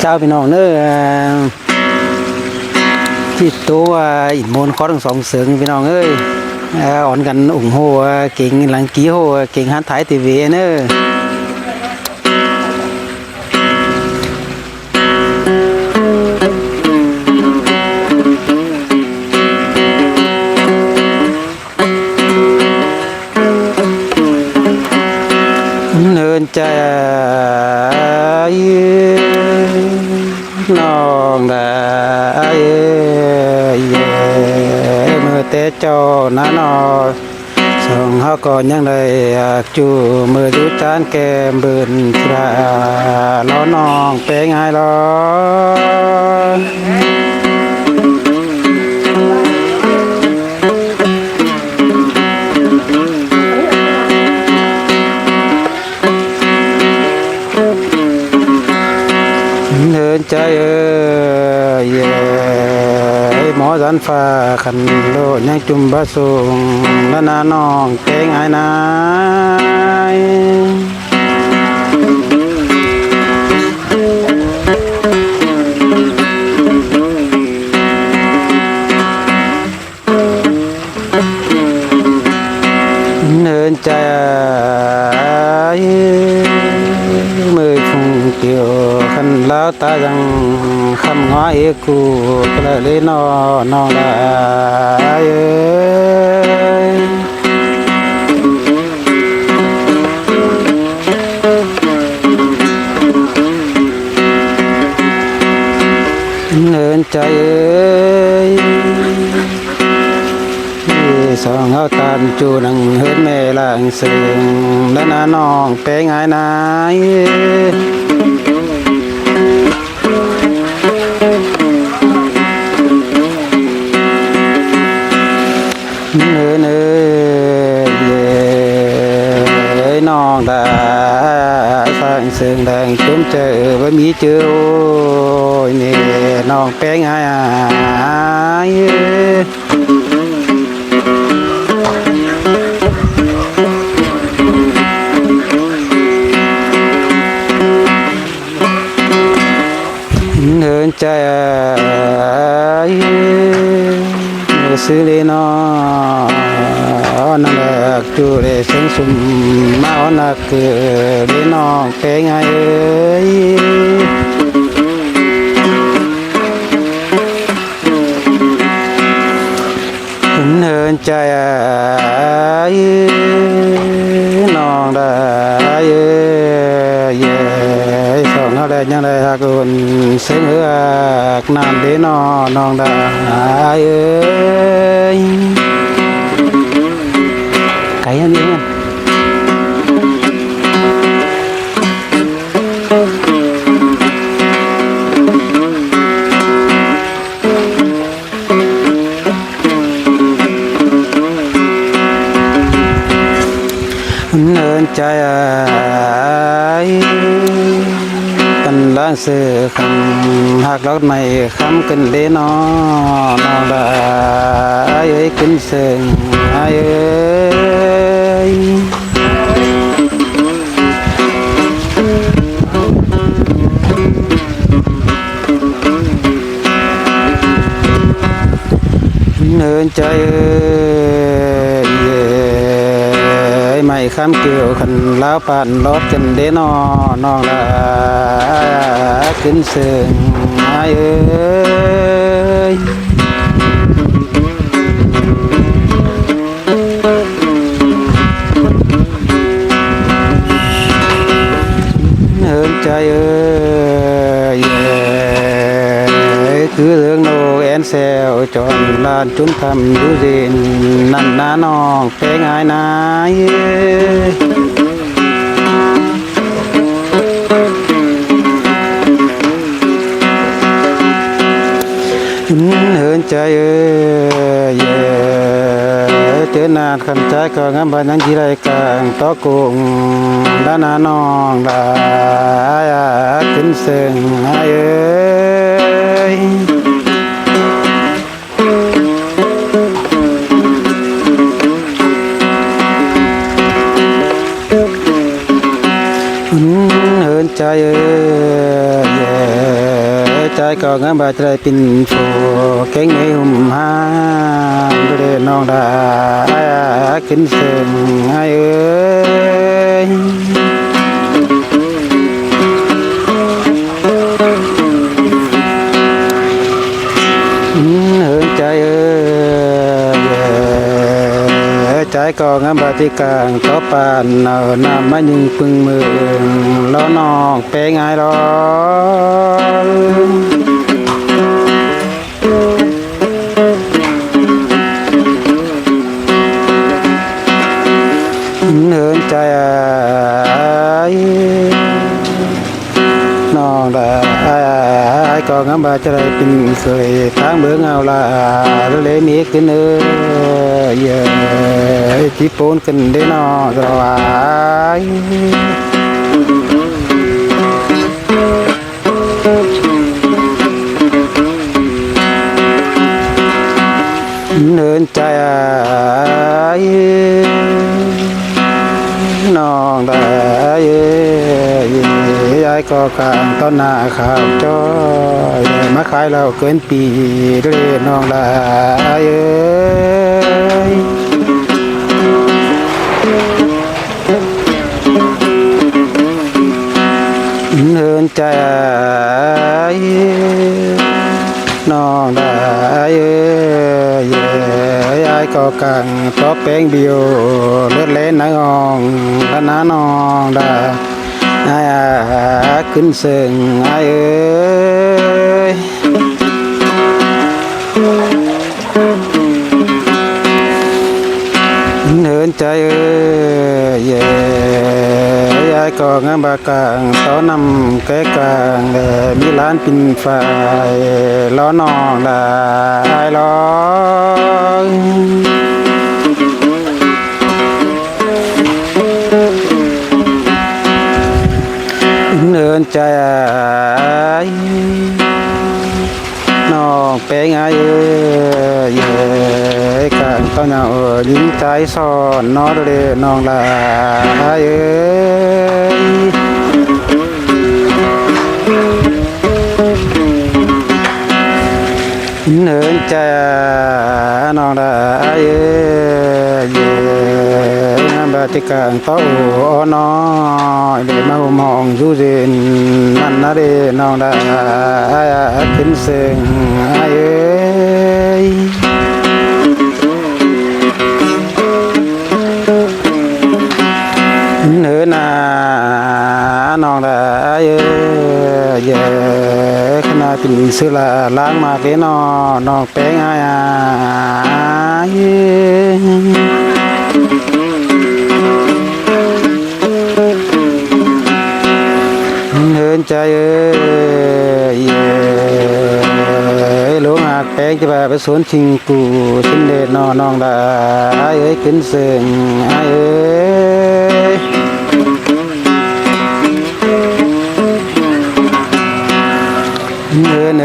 ช้าพี่น้องเนที่ตัวอินโมนคอทั้งสองเสืองพี่น้องเอ้ยอ่อนกันอุ่งโหเก่งหลังกี้โหเก่งฮันถ่ายทีวีเนเนินใจน้องได้เมื่อแต่เจ้าน้านอส่งเขาก่อนยังเลยจูมือดูจานแก้มบืนชราล้อน้องเป็นไงล้อเดินใจหมอสันฟ้าขันโลยังจุ่มบะสูงและนาน้องเก่งไอ้นายเดินใจมือฟุ้งเกี่ยวขันแล้วตายังคำง้อเอกูกระเลยนอน้องได้เนินใจสองเอาตานจูนังเฮิดแม่ล่างเสียงและน้าน้องเป็นไงนายเนื้อน้องได้สร้างเสียงแดงจุ้มเจอว่ามีเจอโอ้ยนี่น้องเป็นไงเดินใจซื้อเลยน้อนั่นแหละจูเลยเสียงสุ่มมาอ่อนนักเลยน้องเป็นไงเดินใจน้องได้สองอะไรยังไงฮะคุณเสียงเหือกน้ำดีน้องได้ไก่อันนี้เนินใจกันล้างเสือคำหักรถไม่คำกันเลยน้องได้ขึ้นเสียงเนินใจไม่คำเกี่ยวขันแล้วปั่นรถกันเด้น้องละขึ้นเสียงเนินใจคือเรื่องโนแอนเซลจอนลานจุนทำดูดินนั่นน้าน้องเป็นไงนายเหินใจเจอนานคำใจก็งามบ้านยังจีไรกลางตะกุงด้านน้องได้ขึ้นเสียงเหินใจ ใจก็งามบาใจเป็นโฟเก่งในหุ่มหาดูเดน้องดาขึ้นเสียงไอ้เอ้ยเหินใจเอ้ยใจก็งามบาที่กลางต่อปานเนาน้ำมายิงปึงมือล้อน้องเป้งไงรอเหินใจน้องได้ก็งามบาจะได้เป็นเคยทางเบื้องเอาละเลยมีขึ้นเอ้ยที่ปูนขึ้นได้นอสวายเดินใจน้องได้ยายก็กลางต้นหน้าข้าวจ้อยมาขายเราเกินปีเรียน้องได้เดินใจน้องได้ยายก็กังต่อแป้งเบียวเลือดเล่นนังองและน้าน้องได้ขึ้นเสียงไอ้เอ้ยเดินใจเอ้ยยายก็งามบากางต้อนำแก่กลางมีร้านปินไฟล้อน้องได้ล้อเดินใจน้องเป็นไงกลางต้นเอายิ้มใจสอนน้องเดน้องลาเดินใจน้องได้บาติกางโตน้อยเดมาหมองยูเรนนั่นนะเดน้องได้ขึ้นเสียงเอ้ยเนื้อนาน้องได้ขณะเป็นสื่อละล้างมาเกนอน้องแป้งไอ้เดินใจหลวงหักแป้งจะไปสวนชิงกูสินเดชน้องได้ขึ้นเสียงเดิน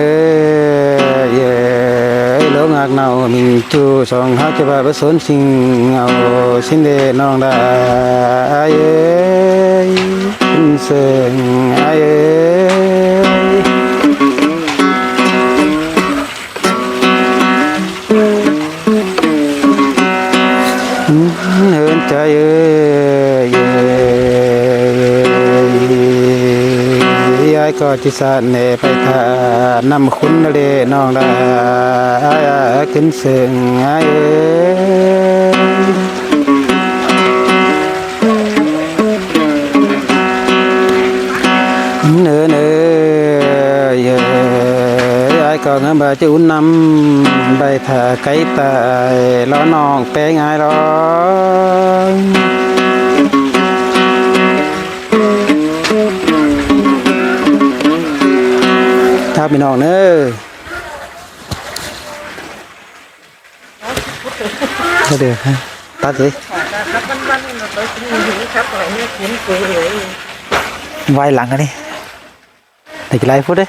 หลวงหักเนามีจูสองหักจะไปสวนชิงเอาสินเดชน้องได้ขึ้นเสียงเหินใจยายก็จิสานเนไปทานำคุณเลน้องได้ขึ้นเสียงเนื้อยายก็งามบาจะอุ่นน้ำใบถาไก่ตายล้อน้องแป้งไงล้อถ้าพี่น้องเน้อก็เดี๋ยวตัดสิไว้หลังกันดิแต่กี่ไลฟ์พูดดิ